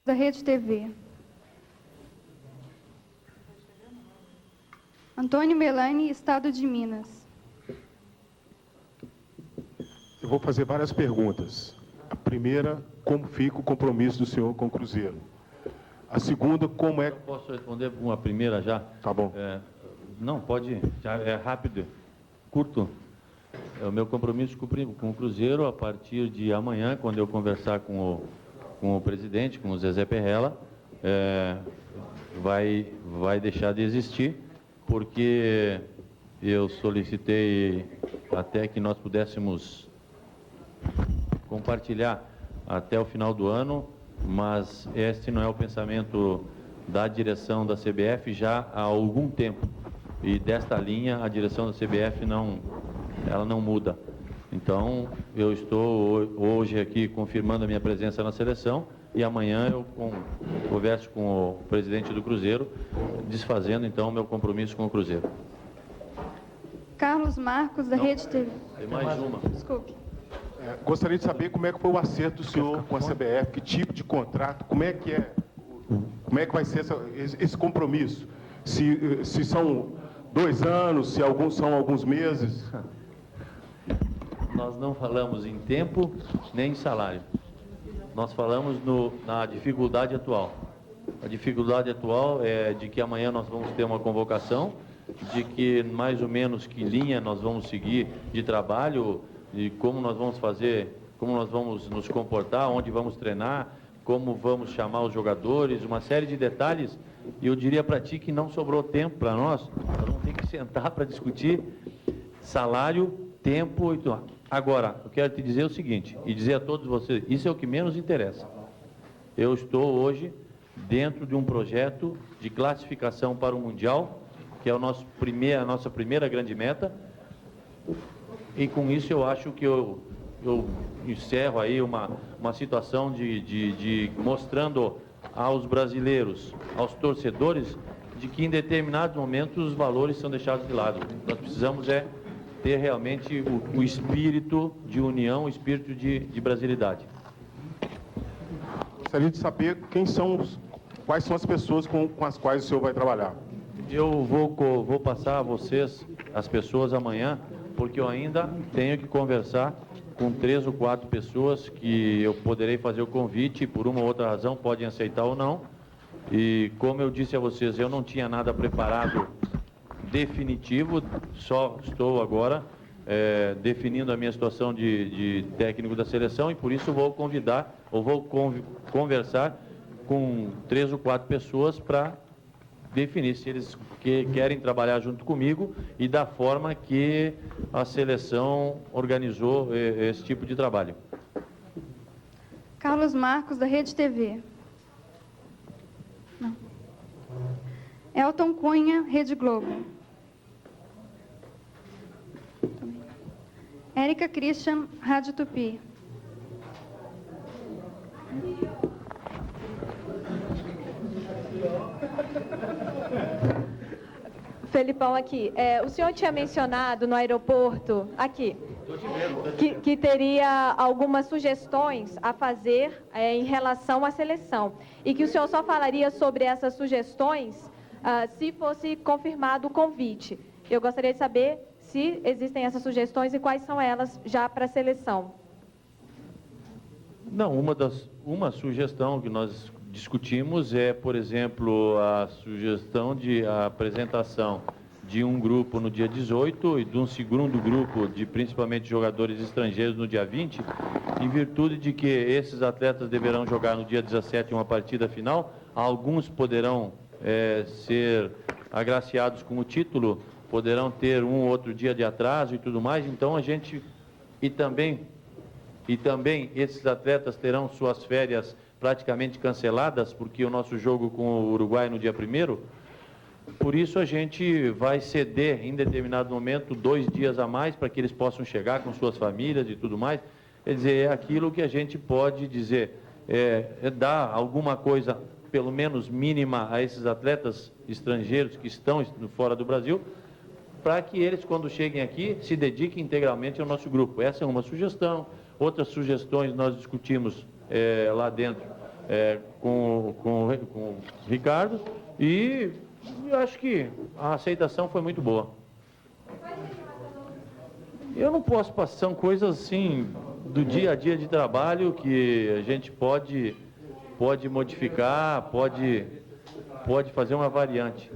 da Rede TV. Antônio Melani, Estado de Minas. Eu vou fazer várias perguntas. A primeira, como fica o compromisso do senhor com o Cruzeiro? A segunda, como é... Eu posso responder uma primeira já? Tá bom. Não, pode, já é rápido, curto. É o meu compromisso com o Cruzeiro a partir de amanhã, quando eu conversar com o presidente, com o Zezé Perrella, vai deixar de existir, porque eu solicitei até que nós pudéssemos compartilhar até o final do ano, mas este não é o pensamento da direção da CBF já há algum tempo. E desta linha, a direção da CBF não muda. Então, eu estou hoje aqui confirmando a minha presença na seleção e amanhã eu converso com o presidente do Cruzeiro, desfazendo então o meu compromisso com o Cruzeiro. Carlos Marcos, da Rede TV. Tem mais uma. Desculpe. Gostaria de saber como é que foi o acerto do senhor com a CBF, que tipo de contrato, como é que vai ser esse compromisso? Se são 2 anos, se são alguns meses? Nós não falamos em tempo nem em salário. Nós falamos na dificuldade atual. A dificuldade atual é de que amanhã nós vamos ter uma convocação, de que mais ou menos que linha nós vamos seguir de trabalho, de como nós vamos fazer, como nós vamos nos comportar, onde vamos treinar, como vamos chamar os jogadores, uma série de detalhes. E eu diria para ti que não sobrou tempo para nós vamos ter que sentar para discutir salário, tempo e tudo. Agora, eu quero te dizer o seguinte, e dizer a todos vocês, isso é o que menos interessa. Eu estou hoje dentro de um projeto de classificação para o Mundial, que é a nossa primeira grande meta, e com isso eu acho que eu encerro aí uma situação de mostrando aos brasileiros, aos torcedores, de que em determinados momentos os valores são deixados de lado. Nós precisamos ter realmente o espírito de união, o espírito de brasilidade. Gostaria de saber quais são as pessoas com as quais o senhor vai trabalhar. Eu vou passar a vocês, as pessoas, amanhã, porque eu ainda tenho que conversar com 3 ou 4 pessoas que eu poderei fazer o convite, por uma ou outra razão, podem aceitar ou não. E como eu disse a vocês, eu não tinha nada preparado definitivo, só estou agora definindo a minha situação de técnico da seleção e por isso vou conversar com 3 ou 4 pessoas para definir se eles querem trabalhar junto comigo e da forma que a seleção organizou esse tipo de trabalho. Carlos Marcos, da Rede TV. Não. Elton Cunha, Rede Globo. Érica Christian, Rádio Tupi. Felipão, aqui. O senhor tinha mencionado no aeroporto, aqui, que teria algumas sugestões a fazer em relação à seleção. E que o senhor só falaria sobre essas sugestões se fosse confirmado o convite. Eu gostaria de saber se existem essas sugestões e quais são elas já para a seleção. Não, uma sugestão que nós discutimos é, por exemplo, a sugestão de apresentação de um grupo no dia 18 e de um segundo grupo de principalmente jogadores estrangeiros no dia 20, em virtude de que esses atletas deverão jogar no dia 17 uma partida final, alguns poderão ser agraciados com o título, poderão ter um ou outro dia de atraso e tudo mais, então a gente... E também esses atletas terão suas férias praticamente canceladas, porque o nosso jogo com o Uruguai é no dia 1º, por isso a gente vai ceder em determinado momento 2 dias a mais para que eles possam chegar com suas famílias e tudo mais. Quer dizer, é aquilo que a gente pode dizer, dar alguma coisa, pelo menos mínima, a esses atletas estrangeiros que estão fora do Brasil, para que eles, quando cheguem aqui, se dediquem integralmente ao nosso grupo. Essa é uma sugestão. Outras sugestões nós discutimos lá dentro com o Ricardo, e eu acho que a aceitação foi muito boa. Eu não posso passar, são coisas assim do dia a dia de trabalho que a gente pode modificar, pode fazer uma variante.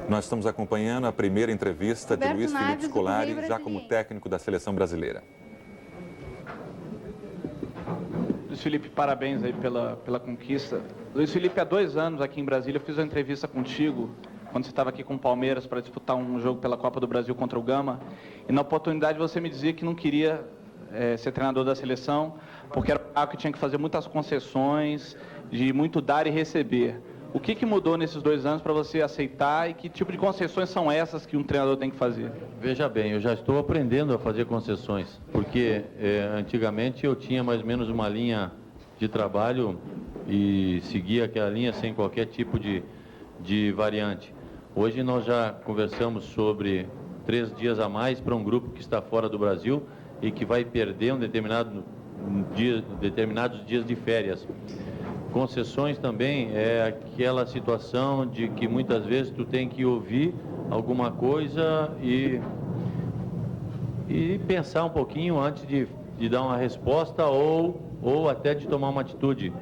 Nós estamos acompanhando a primeira entrevista de Roberto Luiz Felipe Naves, do Scolari, Correio já como Brasiliense. técnico da seleção brasileira. Luiz Felipe, parabéns aí pela conquista. Luiz Felipe, há 2 anos aqui em Brasília, eu fiz uma entrevista contigo, quando você estava aqui com o Palmeiras para disputar um jogo pela Copa do Brasil contra o Gama, e na oportunidade você me dizia que não queria ser treinador da seleção, porque era algo que tinha que fazer muitas concessões, de muito dar e receber. O que mudou nesses 2 anos para você aceitar, e que tipo de concessões são essas que um treinador tem que fazer? Veja bem, eu já estou aprendendo a fazer concessões, porque antigamente eu tinha mais ou menos uma linha de trabalho e seguia aquela linha sem qualquer tipo de variante. Hoje nós já conversamos sobre 3 dias a mais para um grupo que está fora do Brasil e que vai perder determinados dias de férias. Concessões também é aquela situação de que muitas vezes tu tem que ouvir alguma coisa e pensar um pouquinho antes de dar uma resposta ou até de tomar uma atitude.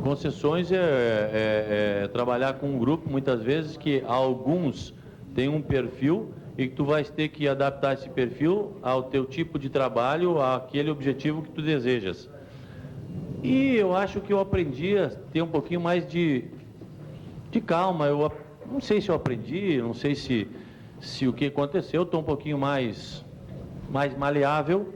Concessões é trabalhar com um grupo, muitas vezes, que alguns têm um perfil e que tu vais ter que adaptar esse perfil ao teu tipo de trabalho, àquele objetivo que tu desejas. E eu acho que eu aprendi a ter um pouquinho mais de calma. Eu não sei se eu aprendi, não sei se o que aconteceu, estou um pouquinho mais maleável.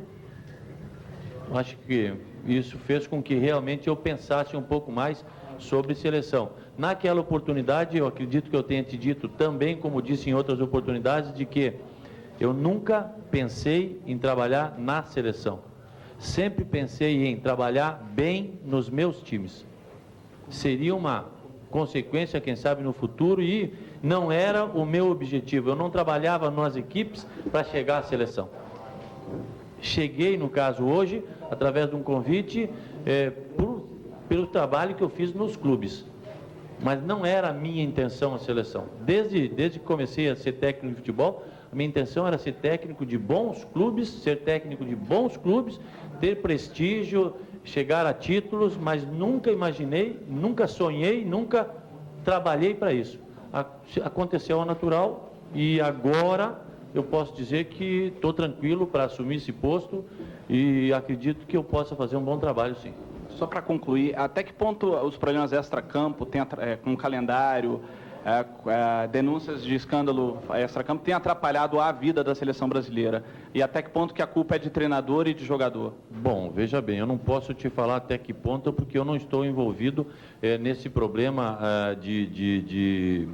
Acho que isso fez com que realmente eu pensasse um pouco mais sobre seleção. Naquela oportunidade, eu acredito que eu tenha te dito também, como disse em outras oportunidades, de que eu nunca pensei em trabalhar na seleção. Sempre pensei em trabalhar bem nos meus times. Seria uma consequência, quem sabe, no futuro, e não era o meu objetivo. Eu não trabalhava nas equipes para chegar à seleção. Cheguei, no caso, hoje, através de um convite, pelo trabalho que eu fiz nos clubes. Mas não era a minha intenção a seleção. Desde que comecei a ser técnico de futebol, a minha intenção era ser técnico de bons clubes, ter prestígio, chegar a títulos, mas nunca imaginei, nunca sonhei, nunca trabalhei para isso. Aconteceu ao natural e agora eu posso dizer que estou tranquilo para assumir esse posto e acredito que eu possa fazer um bom trabalho, sim. Só para concluir, até que ponto os problemas extra-campo, com o calendário, denúncias de escândalo extra-campo, têm atrapalhado a vida da seleção brasileira? E até que ponto que a culpa é de treinador e de jogador? Bom, veja bem, eu não posso te falar até que ponto, porque eu não estou envolvido nesse problema de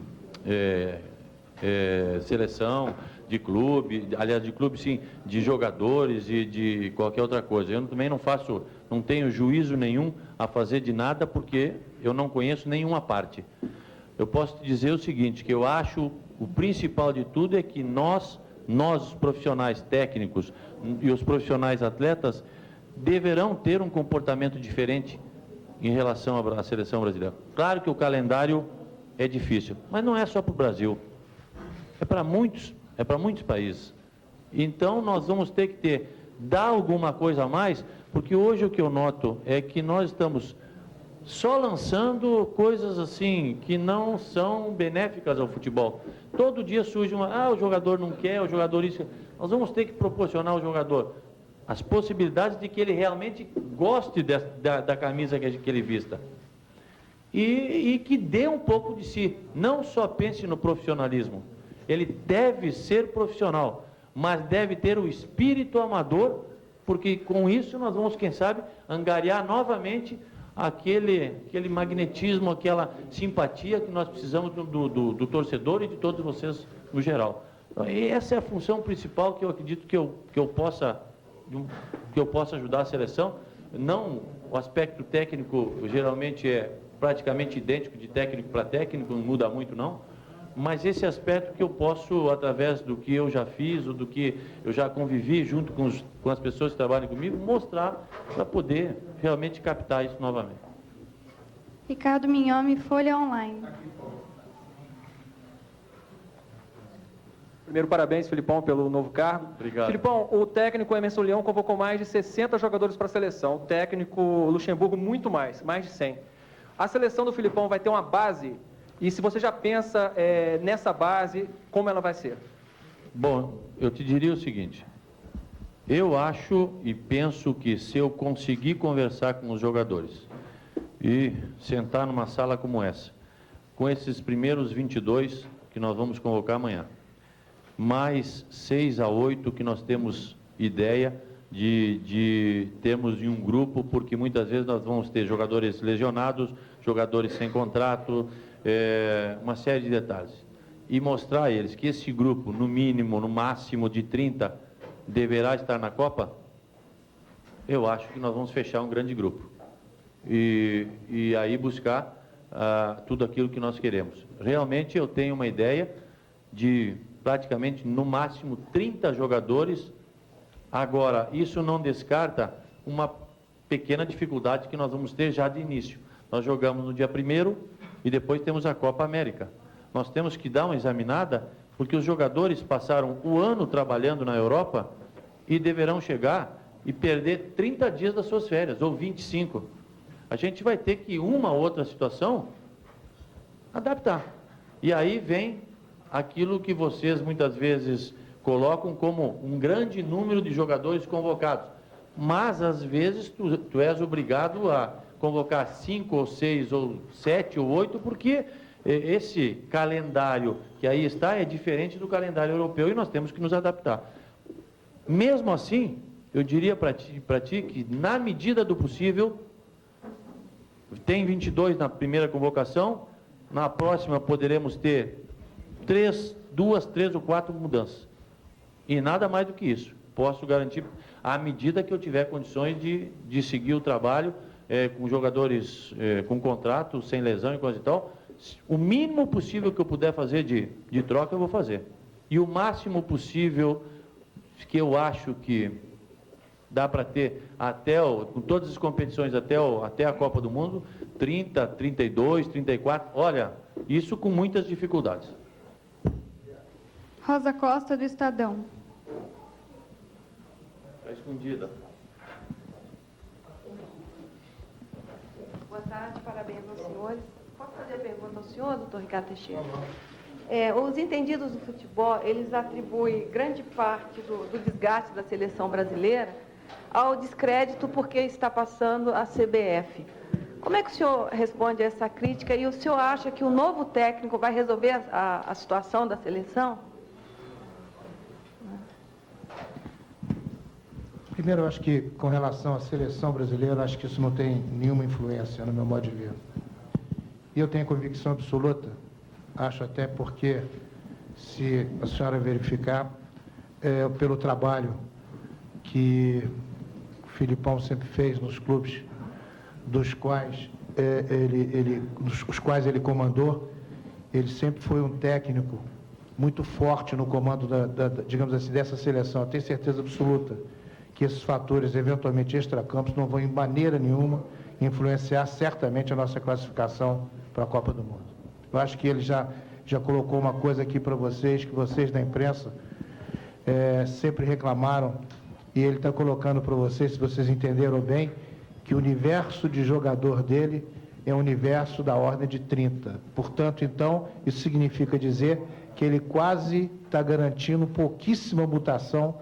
seleção, de clube, aliás, de clube sim, de jogadores e de qualquer outra coisa. Eu também não tenho juízo nenhum a fazer de nada, porque eu não conheço nenhuma parte. Eu posso te dizer o seguinte, que eu acho o principal de tudo é que nós os profissionais técnicos e os profissionais atletas deverão ter um comportamento diferente em relação à seleção brasileira. Claro que o calendário é difícil, mas não é só para o Brasil, é para muitos países. Então nós vamos ter que dar alguma coisa a mais, porque hoje o que eu noto é que nós estamos só lançando coisas assim que não são benéficas ao futebol. Todo dia surge o jogador não quer, o jogador isso. Nós vamos ter que proporcionar ao jogador as possibilidades de que ele realmente goste da camisa que ele vista. E que dê um pouco de si. Não só pense no profissionalismo. Ele deve ser profissional, mas deve ter o espírito amador, porque com isso nós vamos, quem sabe, angariar novamente aquele magnetismo, aquela simpatia que nós precisamos do torcedor e de todos vocês no geral. E essa é a função principal que eu acredito que eu possa ajudar a seleção. Não, o aspecto técnico geralmente é praticamente idêntico de técnico para técnico, não muda muito não, mas esse aspecto que eu posso, através do que eu já fiz, ou do que eu já convivi junto com as pessoas que trabalham comigo, mostrar para poder realmente captar isso novamente. Ricardo Minhomi, Folha Online. Primeiro, parabéns, Filipão, pelo novo cargo. Obrigado. Filipão, o técnico Emerson Leão convocou mais de 60 jogadores para a seleção. O técnico Luxemburgo, muito mais de 100. A seleção do Filipão vai ter uma base, e se você já pensa nessa base, como ela vai ser? Bom, eu te diria o seguinte, eu acho e penso que se eu conseguir conversar com os jogadores e sentar numa sala como essa, com esses primeiros 22 que nós vamos convocar amanhã, mais 6 a 8 que nós temos ideia de termos em um grupo, porque muitas vezes nós vamos ter jogadores lesionados, jogadores sem contrato, uma série de detalhes. E mostrar a eles que esse grupo, no mínimo, no máximo de 30, deverá estar na Copa, eu acho que nós vamos fechar um grande grupo. E aí buscar tudo aquilo que nós queremos. Realmente eu tenho uma ideia de praticamente, no máximo, 30 jogadores. Agora, isso não descarta uma pequena dificuldade que nós vamos ter já de início. Nós jogamos no dia 1º e depois temos a Copa América. Nós temos que dar uma examinada, porque os jogadores passaram o ano trabalhando na Europa e deverão chegar e perder 30 dias das suas férias, ou 25. A gente vai ter que, uma ou outra situação, adaptar. E aí vem aquilo que vocês muitas vezes colocam como um grande número de jogadores convocados. Mas, às vezes, tu és obrigado a convocar 5 ou 6 ou 7 ou 8, porque esse calendário que aí está é diferente do calendário europeu e nós temos que nos adaptar. Mesmo assim, eu diria para ti que, na medida do possível, tem 22 na primeira convocação, na próxima poderemos ter 2, 3 ou 4 mudanças. E nada mais do que isso. Posso garantir, à medida que eu tiver condições de seguir o trabalho com jogadores com contrato, sem lesão e coisa e tal, o mínimo possível que eu puder fazer de troca, eu vou fazer. E o máximo possível que eu acho que dá para ter com todas as competições até a Copa do Mundo, 30, 32, 34, olha, isso com muitas dificuldades. Rosa Costa, do Estadão. Está escondida. Boa tarde, parabéns aos senhores. Posso fazer a pergunta ao senhor, doutor Ricardo Teixeira? Os entendidos do futebol, eles atribuem grande parte do desgaste da seleção brasileira ao descrédito porque está passando a CBF. Como é que o senhor responde a essa crítica e o senhor acha que o novo técnico vai resolver a situação da seleção? Primeiro, eu acho que, com relação à seleção brasileira, acho que isso não tem nenhuma influência no meu modo de ver. E eu tenho convicção absoluta, acho até porque, se a senhora verificar, pelo trabalho que o Filipão sempre fez nos clubes dos quais ele comandou, ele sempre foi um técnico muito forte no comando digamos assim, dessa seleção. Eu tenho certeza absoluta que esses fatores, eventualmente extracampos, não vão em maneira nenhuma influenciar certamente a nossa classificação para a Copa do Mundo. Eu acho que ele já colocou uma coisa aqui para vocês, que vocês da imprensa sempre reclamaram, e ele está colocando para vocês, se vocês entenderam bem, que o universo de jogador dele é um universo da ordem de 30. Portanto, então, isso significa dizer que ele quase está garantindo pouquíssima mutação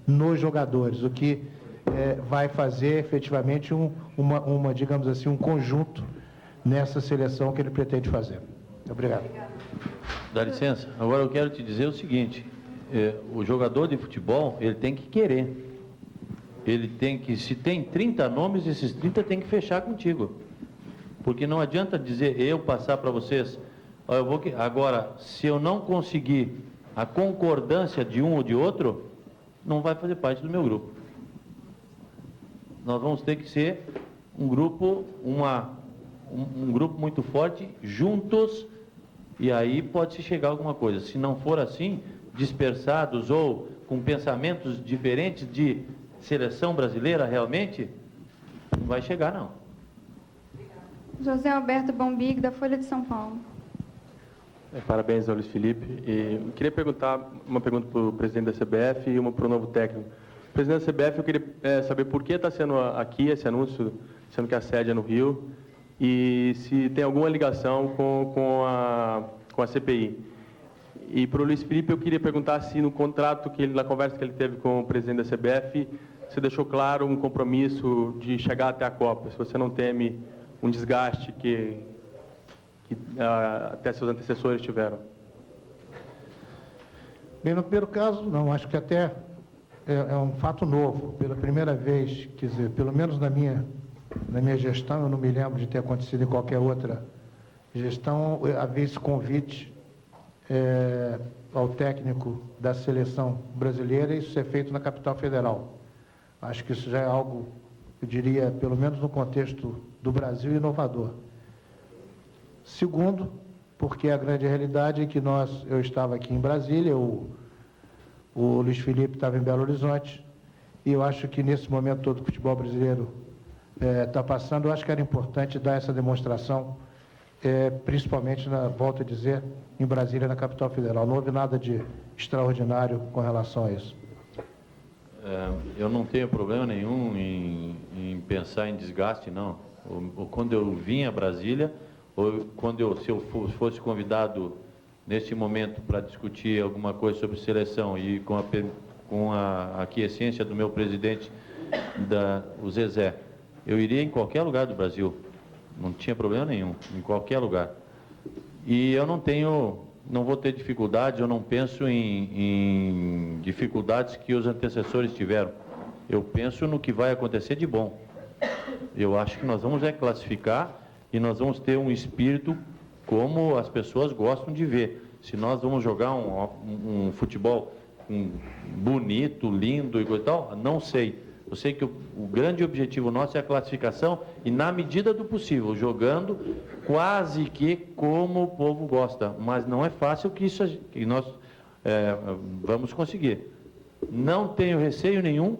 nos jogadores, o que vai fazer efetivamente digamos assim, um conjunto nessa seleção que ele pretende fazer. Obrigado. Dá licença. Agora eu quero te dizer o seguinte, o jogador de futebol, ele tem que querer. Ele tem que, se tem 30 nomes, esses 30 tem que fechar contigo. Porque não adianta dizer, eu passar para vocês, ó, agora, se eu não conseguir a concordância de um ou de outro, não vai fazer parte do meu grupo. Nós vamos ter que ser um grupo, um grupo muito forte, juntos, e aí pode-se chegar a alguma coisa. Se não for assim, dispersados ou com pensamentos diferentes de seleção brasileira realmente, não vai chegar, não. José Alberto Bombig, da Folha de São Paulo. Parabéns ao Luiz Felipe. Eu queria perguntar uma pergunta para o presidente da CBF e uma para o novo técnico. Presidente da CBF, eu queria saber por que está sendo aqui esse anúncio, sendo que a sede é no Rio, e se tem alguma ligação com a CPI. E para o Luiz Felipe, eu queria perguntar se no contrato, na conversa que ele teve com o presidente da CBF, você deixou claro um compromisso de chegar até a Copa, se você não teme um desgaste que até seus antecessores tiveram. Bem, no primeiro caso, não, acho que até é um fato novo. Pela primeira vez, quer dizer, pelo menos na minha gestão, eu não me lembro de ter acontecido em qualquer outra gestão, havia esse convite ao técnico da seleção brasileira, e isso é feito na capital federal. Acho que isso já é algo, eu diria, pelo menos no contexto do Brasil, inovador. Segundo, porque a grande realidade é que eu estava aqui em Brasília, o Luiz Felipe estava em Belo Horizonte, e eu acho que nesse momento todo o futebol brasileiro está passando, eu acho que era importante dar essa demonstração, principalmente, volto a dizer, em Brasília, na capital federal. Não houve nada de extraordinário com relação a isso. Eu não tenho problema nenhum em pensar em desgaste, não. Quando eu vim a Brasília, ou se eu fosse convidado neste momento para discutir alguma coisa sobre seleção e com a aquiescência do meu presidente, o Zezé, eu iria em qualquer lugar do Brasil. Não tinha problema nenhum, em qualquer lugar. E eu não vou ter dificuldades, eu não penso em dificuldades que os antecessores tiveram. Eu penso no que vai acontecer de bom. Eu acho que nós vamos classificar e nós vamos ter um espírito como as pessoas gostam de ver. Se nós vamos jogar um futebol bonito, lindo e coisa e tal, não sei. Eu sei que o grande objetivo nosso é a classificação e, na medida do possível, jogando quase que como o povo gosta. Mas não é fácil que nós vamos conseguir. Não tenho receio nenhum,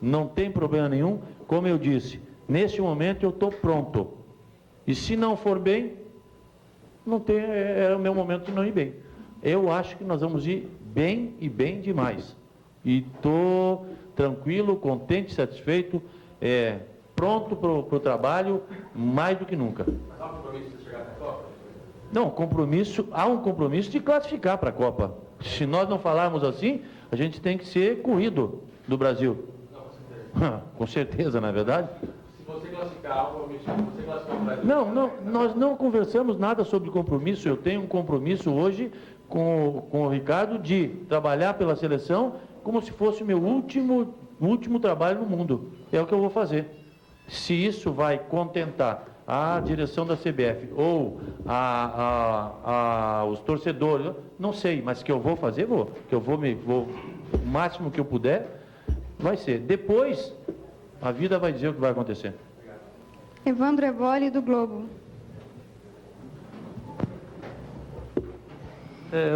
não tem problema nenhum. Como eu disse, neste momento eu estou pronto. E se não for bem, é o meu momento de não ir bem. Eu acho que nós vamos ir bem e bem demais. E estou tranquilo, contente, satisfeito, pronto para o trabalho, mais do que nunca. Mas há um compromisso de chegar até a Copa? Não, há um compromisso de classificar para a Copa. Se nós não falarmos assim, a gente tem que ser corrido do Brasil. Não, com certeza. Com certeza, não é verdade? Se você classificar o Brasil... Não, nós não conversamos nada sobre compromisso. Eu tenho um compromisso hoje com o Ricardo de trabalhar pela seleção como se fosse o meu último trabalho no mundo. É o que eu vou fazer. Se isso vai contentar a direção da CBF ou os torcedores, não sei, mas que eu vou fazer, vou. Que eu vou o máximo que eu puder, vai ser. Depois, a vida vai dizer o que vai acontecer. Evandro Evoli, do Globo.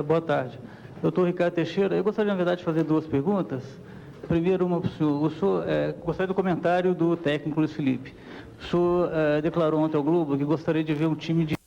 Boa tarde. Doutor Ricardo Teixeira, eu gostaria, na verdade, de fazer duas perguntas. Primeiro, uma para o senhor. O senhor gostaria do comentário do técnico Luiz Felipe. O senhor declarou ontem ao Globo que gostaria de ver um time de